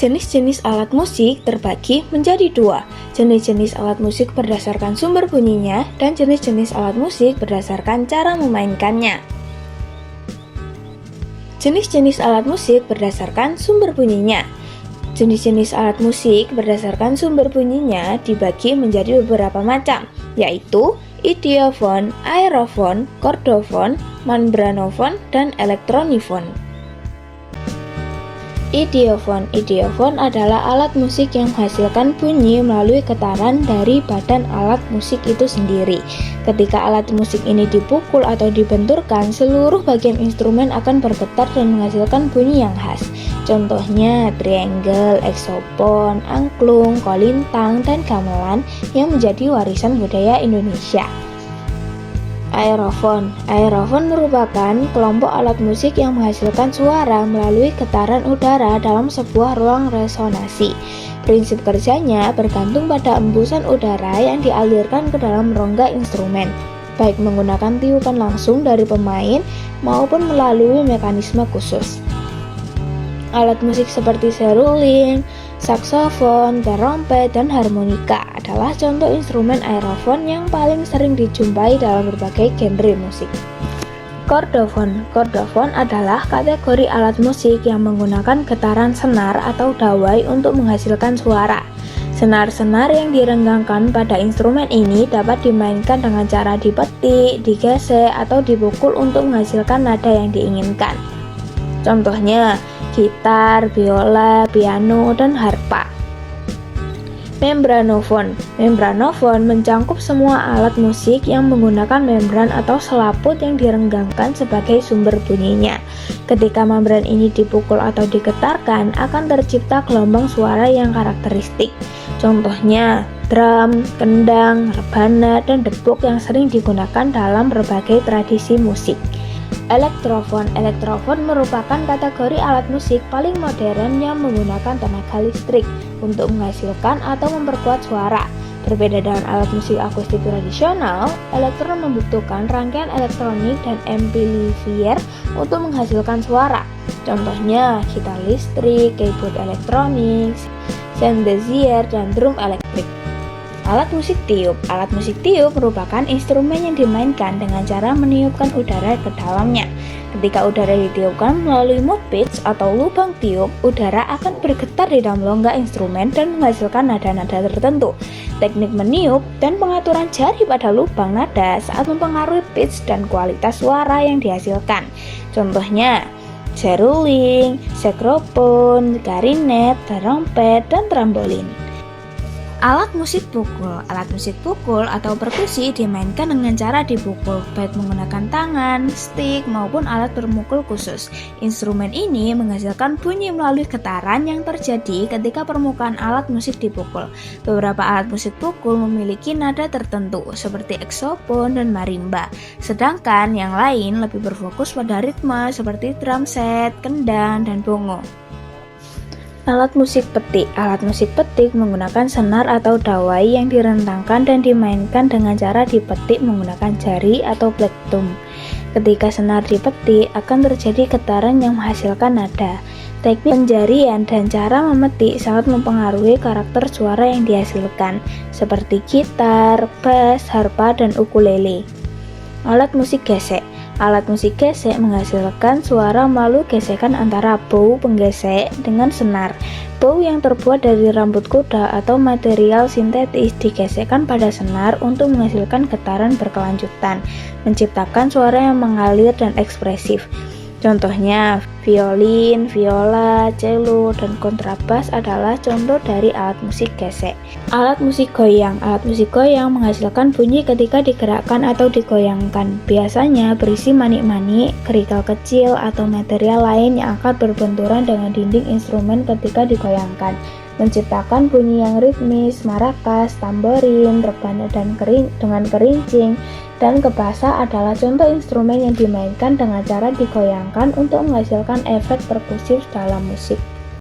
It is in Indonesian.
Jenis-jenis alat musik terbagi menjadi dua, jenis-jenis alat musik berdasarkan sumber bunyinya dan jenis-jenis alat musik berdasarkan cara memainkannya. Jenis-jenis alat musik berdasarkan sumber bunyinya. Jenis-jenis alat musik berdasarkan sumber bunyinya dibagi menjadi beberapa macam, yaitu idiofon, aerofon, kordofon, membranofon, dan elektronifon. Idiofon adalah alat musik yang menghasilkan bunyi melalui getaran dari badan alat musik itu sendiri. Ketika alat musik ini dipukul atau dibenturkan, seluruh bagian instrumen akan bergetar dan menghasilkan bunyi yang khas. Contohnya triangle, eksopon, angklung, kolintang, dan gamelan yang menjadi warisan budaya Indonesia. Aerofon merupakan kelompok alat musik yang menghasilkan suara melalui getaran udara dalam sebuah ruang resonansi. Prinsip kerjanya bergantung pada embusan udara yang dialirkan ke dalam rongga instrumen, baik menggunakan tiupan langsung dari pemain maupun melalui mekanisme khusus. Alat musik seperti seruling, saksofon, trompet, dan harmonika adalah contoh instrumen aerofon yang paling sering dijumpai dalam berbagai genre musik. Kordofon adalah kategori alat musik yang menggunakan getaran senar atau dawai untuk menghasilkan suara. Senar-senar yang direnggangkan pada instrumen ini dapat dimainkan dengan cara dipetik, digesek, atau dipukul untuk menghasilkan nada yang diinginkan. Contohnya gitar, biola, piano, dan harpa. Membranofon mencangkup semua alat musik yang menggunakan membran atau selaput yang direnggangkan sebagai sumber bunyinya. Ketika membran ini dipukul atau digetarkan, akan tercipta gelombang suara yang karakteristik. Contohnya drum, kendang, rebana, dan debok yang sering digunakan dalam berbagai tradisi musik. Elektrofon merupakan kategori alat musik paling modern yang menggunakan tenaga listrik untuk menghasilkan atau memperkuat suara. Berbeda dengan alat musik akustik tradisional, elektron membutuhkan rangkaian elektronik dan amplifier untuk menghasilkan suara. Contohnya gitar listrik, keyboard elektronik, synthesizer, dan drum elektrik. Alat musik tiup merupakan instrumen yang dimainkan dengan cara meniupkan udara ke dalamnya. Ketika udara ditiupkan melalui mouthpiece atau lubang tiup, udara akan bergetar di dalam rongga instrumen dan menghasilkan nada-nada tertentu. Teknik meniup dan pengaturan jari pada lubang nada saat mempengaruhi pitch dan kualitas suara yang dihasilkan. Contohnya seruling, saksofon, klarinet, trompet, dan trambolin. Alat musik pukul atau perkusi dimainkan dengan cara dipukul, baik menggunakan tangan, stick, maupun alat bermukul khusus. Instrumen ini menghasilkan bunyi melalui getaran yang terjadi ketika permukaan alat musik dipukul. Beberapa alat musik pukul memiliki nada tertentu, seperti eksopon dan marimba, sedangkan yang lain lebih berfokus pada ritme seperti drum set, kendang, dan bongo. Alat musik petik menggunakan senar atau dawai yang direntangkan dan dimainkan dengan cara dipetik menggunakan jari atau plectrum. Ketika senar dipetik, akan terjadi getaran yang menghasilkan nada. Teknik penjarian dan cara memetik sangat mempengaruhi karakter suara yang dihasilkan, seperti gitar, bass, harpa, dan ukulele. Alat musik gesek menghasilkan suara melalui gesekan antara bow penggesek dengan senar. Bow yang terbuat dari rambut kuda atau material sintetis digesekkan pada senar untuk menghasilkan getaran berkelanjutan, menciptakan suara yang mengalir dan ekspresif. Contohnya violin, viola, cello, dan kontrabas adalah contoh dari alat musik gesek. Alat musik goyang menghasilkan bunyi ketika digerakkan atau digoyangkan. Biasanya berisi manik-manik, kerikil kecil, atau material lain yang akan berbenturan dengan dinding instrumen ketika digoyangkan, menciptakan bunyi yang ritmis. Marakas, tamborin, rebana, dan dengan kerincing dan kebasa adalah contoh instrumen yang dimainkan dengan cara digoyangkan untuk menghasilkan efek perkusif dalam musik.